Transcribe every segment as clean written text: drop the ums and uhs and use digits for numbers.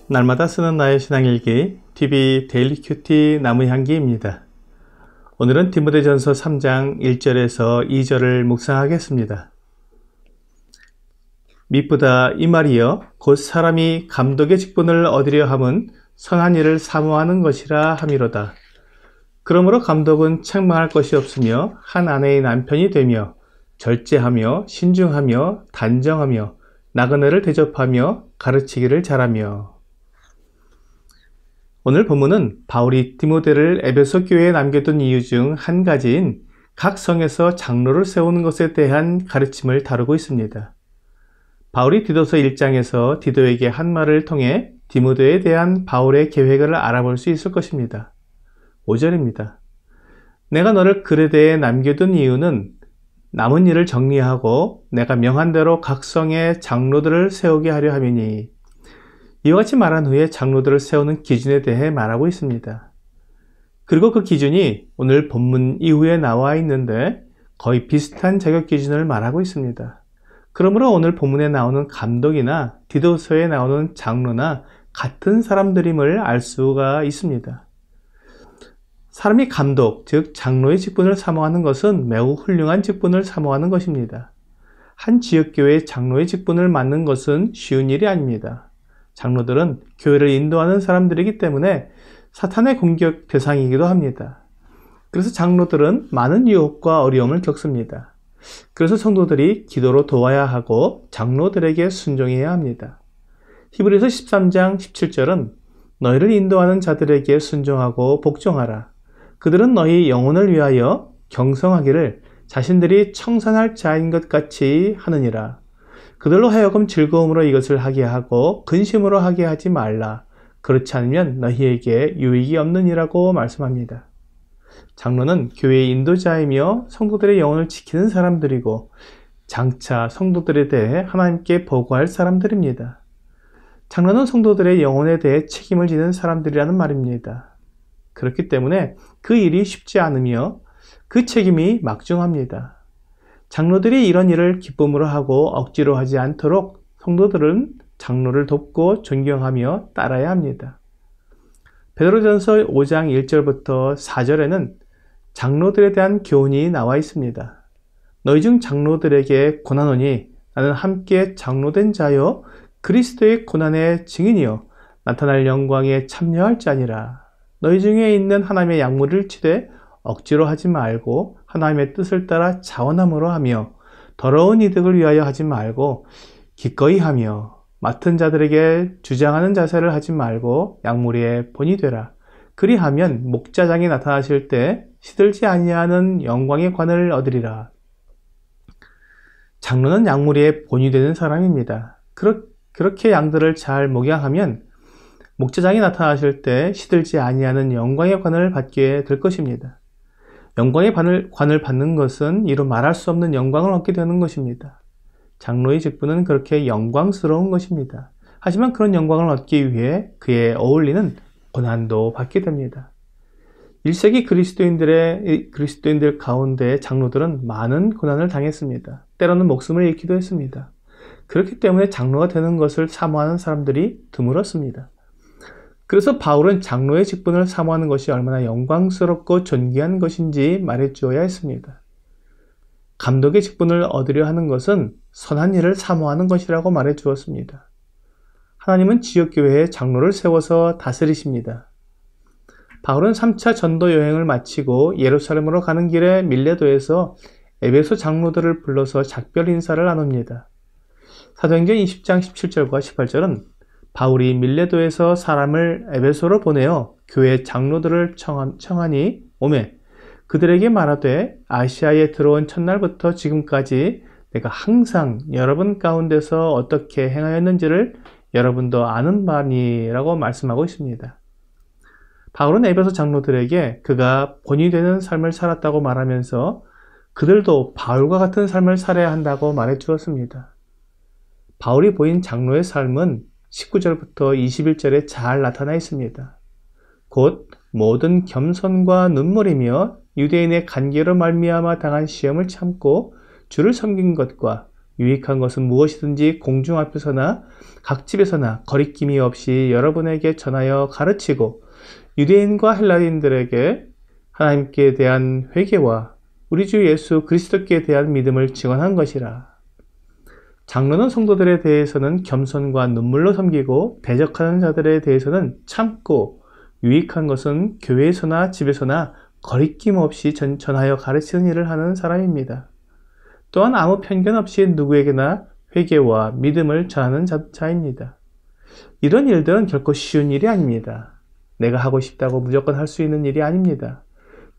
날마다 쓰는 나의 신앙일기 TV 데일리 큐티 나무향기입니다. 오늘은 디모데전서 3장 1절에서 2절을 묵상하겠습니다. 미쁘다 이 말이여 곧 사람이 감독의 직분을 얻으려 함은 선한 일을 사모하는 것이라 함이로다. 그러므로 감독은 책망할 것이 없으며 한 아내의 남편이 되며 절제하며 신중하며 단정하며 나그네를 대접하며 가르치기를 잘하며. 오늘 본문은 바울이 디모데를 에베소 교회에 남겨둔 이유 중 한 가지인 각 성에서 장로를 세우는 것에 대한 가르침을 다루고 있습니다. 바울이 디도서 1장에서 디도에게 한 말을 통해 디모데에 대한 바울의 계획을 알아볼 수 있을 것입니다. 5절입니다. 내가 너를 그레데에 남겨둔 이유는 남은 일을 정리하고 내가 명한 대로 각 성에 장로들을 세우게 하려 함이니. 이와 같이 말한 후에 장로들을 세우는 기준에 대해 말하고 있습니다. 그리고 그 기준이 오늘 본문 이후에 나와 있는데 거의 비슷한 자격 기준을 말하고 있습니다. 그러므로 오늘 본문에 나오는 감독이나 디도서에 나오는 장로나 같은 사람들임을 알 수가 있습니다. 사람이 감독, 즉 장로의 직분을 사모하는 것은 매우 훌륭한 직분을 사모하는 것입니다. 한 지역교회의 장로의 직분을 맡는 것은 쉬운 일이 아닙니다. 장로들은 교회를 인도하는 사람들이기 때문에 사탄의 공격 대상이기도 합니다. 그래서 장로들은 많은 유혹과 어려움을 겪습니다. 그래서 성도들이 기도로 도와야 하고 장로들에게 순종해야 합니다. 히브리서 13장 17절은 너희를 인도하는 자들에게 순종하고 복종하라. 그들은 너희 영혼을 위하여 경성하기를 자신들이 청산할 자인 것 같이 하느니라. 그들로 하여금 즐거움으로 이것을 하게 하고 근심으로 하게 하지 말라. 그렇지 않으면 너희에게 유익이 없느니라고 말씀합니다. 장로는 교회의 인도자이며 성도들의 영혼을 지키는 사람들이고 장차 성도들에 대해 하나님께 보고할 사람들입니다. 장로는 성도들의 영혼에 대해 책임을 지는 사람들이라는 말입니다. 그렇기 때문에 그 일이 쉽지 않으며 그 책임이 막중합니다. 장로들이 이런 일을 기쁨으로 하고 억지로 하지 않도록 성도들은 장로를 돕고 존경하며 따라야 합니다. 베드로전서 5장 1절부터 4절에는 장로들에 대한 교훈이 나와 있습니다. 너희 중 장로들에게 권하노니 나는 함께 장로된 자여 그리스도의 고난의 증인이여 나타날 영광에 참여할 자니라. 너희 중에 있는 하나님의 약물을 치되 억지로 하지 말고 하나님의 뜻을 따라 자원함으로 하며 더러운 이득을 위하여 하지 말고 기꺼이 하며 맡은 자들에게 주장하는 자세를 하지 말고 약물의 본이 되라. 그리하면 목자장이 나타나실 때 시들지 아니하는 영광의 관을 얻으리라. 장로는 약물의 본이 되는 사람입니다. 그렇게 양들을 잘 목양하면 목자장이 나타나실 때 시들지 아니하는 영광의 관을 받게 될 것입니다. 영광의 관을 받는 것은 이루 말할 수 없는 영광을 얻게 되는 것입니다. 장로의 직분은 그렇게 영광스러운 것입니다. 하지만 그런 영광을 얻기 위해 그에 어울리는 고난도 받게 됩니다. 1세기 그리스도인들 가운데 장로들은 많은 고난을 당했습니다. 때로는 목숨을 잃기도 했습니다. 그렇기 때문에 장로가 되는 것을 사모하는 사람들이 드물었습니다. 그래서 바울은 장로의 직분을 사모하는 것이 얼마나 영광스럽고 존귀한 것인지 말해주어야 했습니다. 감독의 직분을 얻으려 하는 것은 선한 일을 사모하는 것이라고 말해주었습니다. 하나님은 지역교회에 장로를 세워서 다스리십니다. 바울은 3차 전도 여행을 마치고 예루살렘으로 가는 길에 밀레도에서 에베소 장로들을 불러서 작별 인사를 나눕니다. 사도행전 20장 17절과 18절은 바울이 밀레도에서 사람을 에베소로 보내어 교회 장로들을 청하니 오매 그들에게 말하되 아시아에 들어온 첫날부터 지금까지 내가 항상 여러분 가운데서 어떻게 행하였는지를 여러분도 아는 바니라고 말씀하고 있습니다. 바울은 에베소 장로들에게 그가 본이 되는 삶을 살았다고 말하면서 그들도 바울과 같은 삶을 살아야 한다고 말해 주었습니다. 바울이 보인 장로의 삶은 19절부터 21절에 잘 나타나 있습니다. 곧 모든 겸손과 눈물이며 유대인의 간계로 말미암아 당한 시험을 참고 주를 섬긴 것과 유익한 것은 무엇이든지 공중 앞에서나 각 집에서나 거리낌이 없이 여러분에게 전하여 가르치고 유대인과 헬라인들에게 하나님께 대한 회개와 우리 주 예수 그리스도께 대한 믿음을 증언한 것이라. 장로는 성도들에 대해서는 겸손과 눈물로 섬기고 대적하는 자들에 대해서는 참고 유익한 것은 교회에서나 집에서나 거리낌 없이 전하여 가르치는 일을 하는 사람입니다. 또한 아무 편견 없이 누구에게나 회개와 믿음을 전하는 자입니다. 이런 일들은 결코 쉬운 일이 아닙니다. 내가 하고 싶다고 무조건 할 수 있는 일이 아닙니다.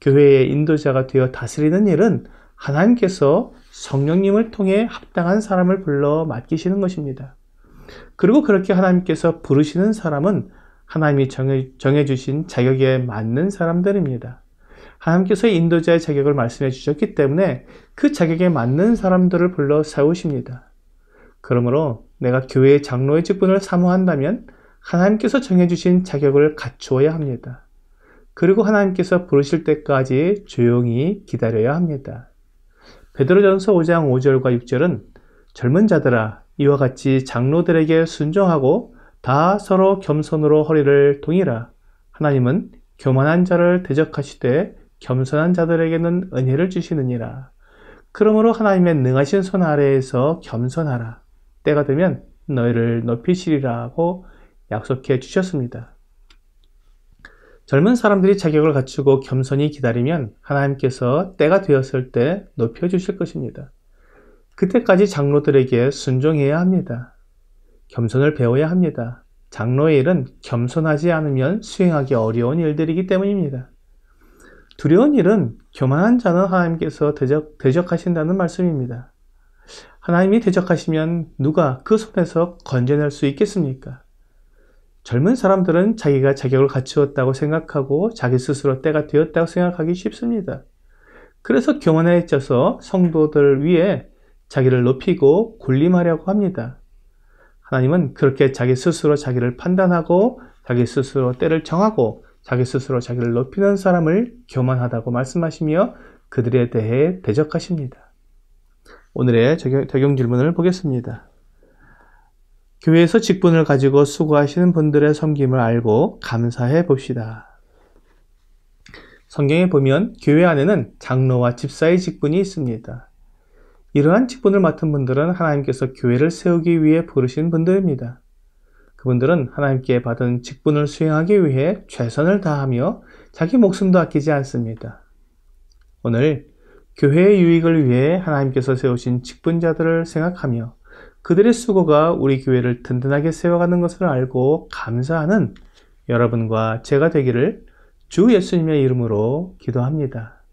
교회의 인도자가 되어 다스리는 일은 하나님께서 성령님을 통해 합당한 사람을 불러 맡기시는 것입니다. 그리고 그렇게 하나님께서 부르시는 사람은 하나님이 정해주신 자격에 맞는 사람들입니다. 하나님께서 인도자의 자격을 말씀해 주셨기 때문에 그 자격에 맞는 사람들을 불러 세우십니다. 그러므로 내가 교회의 장로의 직분을 사모한다면 하나님께서 정해주신 자격을 갖추어야 합니다. 그리고 하나님께서 부르실 때까지 조용히 기다려야 합니다. 베드로전서 5장 5절과 6절은 젊은 자들아 이와 같이 장로들에게 순종하고 다 서로 겸손으로 허리를 동이라. 하나님은 교만한 자를 대적하시되 겸손한 자들에게는 은혜를 주시느니라. 그러므로 하나님의 능하신 손 아래에서 겸손하라. 때가 되면 너희를 높이시리라고 약속해 주셨습니다. 젊은 사람들이 자격을 갖추고 겸손히 기다리면 하나님께서 때가 되었을 때 높여주실 것입니다. 그때까지 장로들에게 순종해야 합니다. 겸손을 배워야 합니다. 장로의 일은 겸손하지 않으면 수행하기 어려운 일들이기 때문입니다. 두려운 일은 교만한 자는 하나님께서 대적하신다는 말씀입니다. 하나님이 대적하시면 누가 그 손에서 건져낼 수 있겠습니까? 젊은 사람들은 자기가 자격을 갖추었다고 생각하고 자기 스스로 때가 되었다고 생각하기 쉽습니다. 그래서 교만해져서 성도들 위에 자기를 높이고 군림하려고 합니다. 하나님은 그렇게 자기 스스로 자기를 판단하고 자기 스스로 때를 정하고 자기 스스로 자기를 높이는 사람을 교만하다고 말씀하시며 그들에 대해 대적하십니다. 오늘의 적용 질문을 보겠습니다. 교회에서 직분을 가지고 수고하시는 분들의 섬김을 알고 감사해 봅시다. 성경에 보면 교회 안에는 장로와 집사의 직분이 있습니다. 이러한 직분을 맡은 분들은 하나님께서 교회를 세우기 위해 부르신 분들입니다. 그분들은 하나님께 받은 직분을 수행하기 위해 최선을 다하며 자기 목숨도 아끼지 않습니다. 오늘 교회의 유익을 위해 하나님께서 세우신 직분자들을 생각하며 그들의 수고가 우리 교회를 든든하게 세워가는 것을 알고 감사하는 여러분과 제가 되기를 주 예수님의 이름으로 기도합니다.